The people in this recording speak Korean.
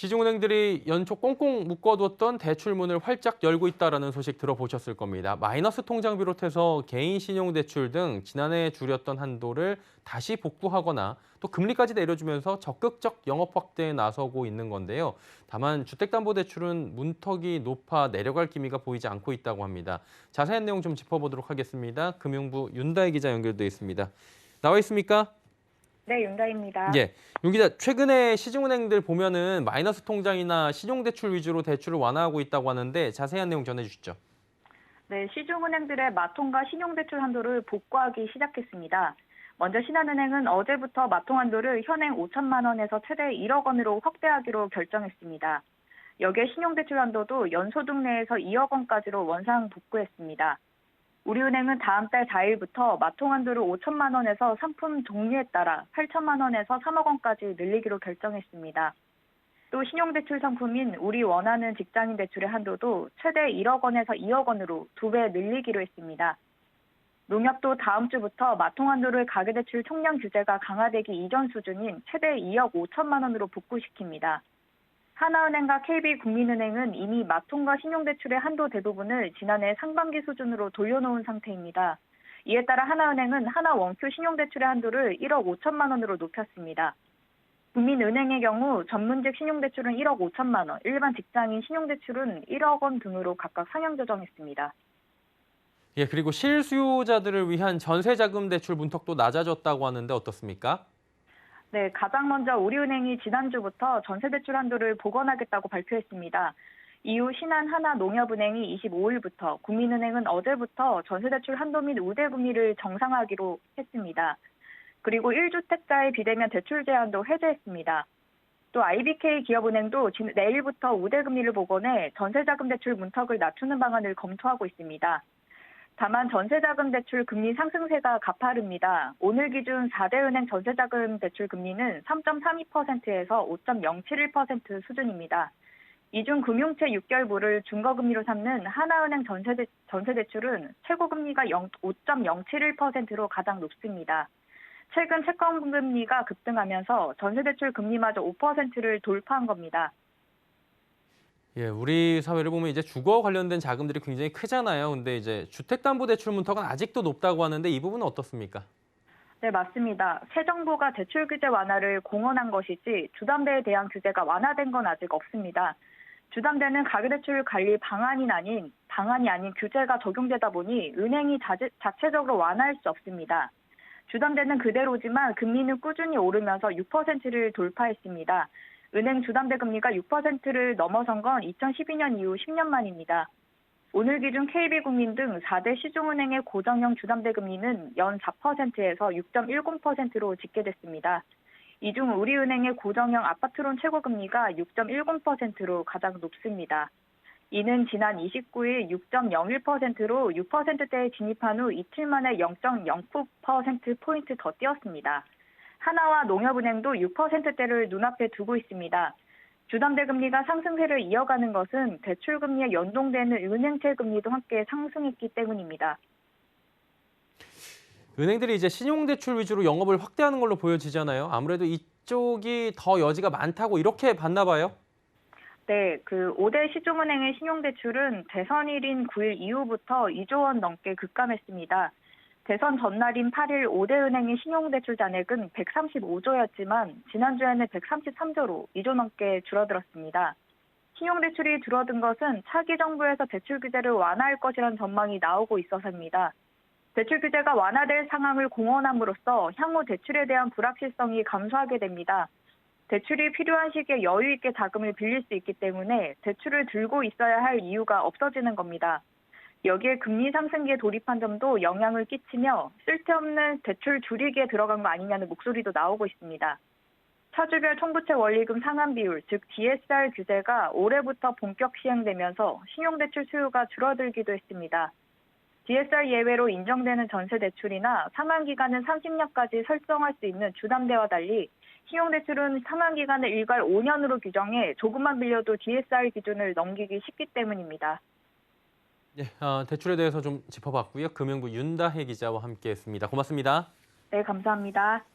시중은행들이 연초 꽁꽁 묶어뒀던 대출문을 활짝 열고 있다는 소식 들어보셨을 겁니다. 마이너스 통장 비롯해서 개인 신용대출 등 지난해 줄였던 한도를 다시 복구하거나 또 금리까지 내려주면서 적극적 영업 확대에 나서고 있는 건데요. 다만 주택담보대출은 문턱이 높아 내려갈 기미가 보이지 않고 있다고 합니다. 자세한 내용 좀 짚어보도록 하겠습니다. 금융부 윤다혜 기자 연결돼 있습니다. 나와 있습니까? 네, 윤다입니다. 예, 윤 기자, 최근에 시중은행들 보면은 마이너스 통장이나 신용대출 위주로 대출을 완화하고 있다고 하는데 자세한 내용 전해주시죠. 네, 시중은행들의 마통과 신용대출 한도를 복구하기 시작했습니다. 먼저 신한은행은 어제부터 마통 한도를 현행 5천만 원에서 최대 1억 원으로 확대하기로 결정했습니다. 여기에 신용대출 한도도 연소득 내에서 2억 원까지로 원상 복구했습니다. 우리은행은 다음 달 4일부터 마통 한도를 5천만 원에서 상품 종류에 따라 8천만 원에서 3억 원까지 늘리기로 결정했습니다. 또 신용대출 상품인 우리 원하는 직장인 대출의 한도도 최대 1억 원에서 2억 원으로 2배 늘리기로 했습니다. 농협도 다음 주부터 마통 한도를 가계대출 총량 규제가 강화되기 이전 수준인 최대 2억 5천만 원으로 복구시킵니다. 하나은행과 KB국민은행은 이미 마통과 신용대출의 한도 대부분을 지난해 상반기 수준으로 돌려놓은 상태입니다. 이에 따라 하나은행은 하나원큐 신용대출의 한도를 1억 5천만 원으로 높였습니다. 국민은행의 경우 전문직 신용대출은 1억 5천만 원, 일반 직장인 신용대출은 1억 원 등으로 각각 상향 조정했습니다. 예, 그리고 실수요자들을 위한 전세자금 대출 문턱도 낮아졌다고 하는데 어떻습니까? 네, 가장 먼저 우리은행이 지난주부터 전세대출 한도를 복원하겠다고 발표했습니다. 이후 신한하나농협은행이 25일부터, 국민은행은 어제부터 전세대출 한도 및 우대금리를 정상화하기로 했습니다. 그리고 1주택자의 비대면 대출 제한도 해제했습니다. 또 IBK 기업은행도 내일부터 우대금리를 복원해 전세자금 대출 문턱을 낮추는 방안을 검토하고 있습니다. 다만 전세자금 대출 금리 상승세가 가파릅니다. 오늘 기준 4대 은행 전세자금 대출 금리는 3.32%에서 5.071% 수준입니다. 이중 금융채 6개월물을 중거금리로 삼는 하나은행 전세대출은 최고금리가 5.071%로 가장 높습니다. 최근 채권금리가 급등하면서 전세대출 금리마저 5%를 돌파한 겁니다. 예, 우리 사회를 보면 이제 주거 관련된 자금들이 굉장히 크잖아요. 근데 이제 주택담보대출 문턱은 아직도 높다고 하는데 이 부분은 어떻습니까? 네, 맞습니다. 새 정부가 대출 규제 완화를 공언한 것이지 주담대에 대한 규제가 완화된 건 아직 없습니다. 주담대는 가계대출 관리 방안이 아닌 규제가 적용되다 보니 은행이 자체적으로 완화할 수 없습니다. 주담대는 그대로지만 금리는 꾸준히 오르면서 6%를 돌파했습니다. 은행 주담대 금리가 6%를 넘어선 건 2012년 이후 10년 만입니다. 오늘 기준 KB국민 등 4대 시중은행의 고정형 주담대 금리는 연 4%에서 6.10%로 집계됐습니다. 이 중 우리은행의 고정형 아파트론 최고금리가 6.10%로 가장 높습니다. 이는 지난 29일 6.01%로 6%대에 진입한 후 이틀 만에 0.09%포인트 더 뛰었습니다. 하나와 농협은행도 6%대를 눈앞에 두고 있습니다. 주담대 금리가 상승세를 이어가는 것은 대출 금리에 연동되는 은행채 금리도 함께 상승했기 때문입니다. 은행들이 이제 신용대출 위주로 영업을 확대하는 걸로 보여지잖아요. 아무래도 이쪽이 더 여지가 많다고 이렇게 봤나 봐요. 네, 5대 시중은행의 신용대출은 대선일인 9일 이후부터 2조 원 넘게 급감했습니다. 대선 전날인 8일 5대 은행의 신용대출 잔액은 135조였지만 지난주에는 133조로 2조 넘게 줄어들었습니다. 신용대출이 줄어든 것은 차기 정부에서 대출 규제를 완화할 것이라는 전망이 나오고 있어서입니다. 대출 규제가 완화될 상황을 공언함으로써 향후 대출에 대한 불확실성이 감소하게 됩니다. 대출이 필요한 시기에 여유 있게 자금을 빌릴 수 있기 때문에 대출을 들고 있어야 할 이유가 없어지는 겁니다. 여기에 금리 상승기에 돌입한 점도 영향을 끼치며 쓸데없는 대출 줄이기에 들어간 거 아니냐는 목소리도 나오고 있습니다. 차주별 총부채 원리금 상환 비율, 즉 DSR 규제가 올해부터 본격 시행되면서 신용대출 수요가 줄어들기도 했습니다. DSR 예외로 인정되는 전세대출이나 상환기간은 30년까지 설정할 수 있는 주담대와 달리 신용대출은 상환기간을 일괄 5년으로 규정해 조금만 빌려도 DSR 기준을 넘기기 쉽기 때문입니다. 예, 대출에 대해서 좀 짚어봤고요. 금융부 윤다혜 기자와 함께했습니다. 고맙습니다. 네, 감사합니다.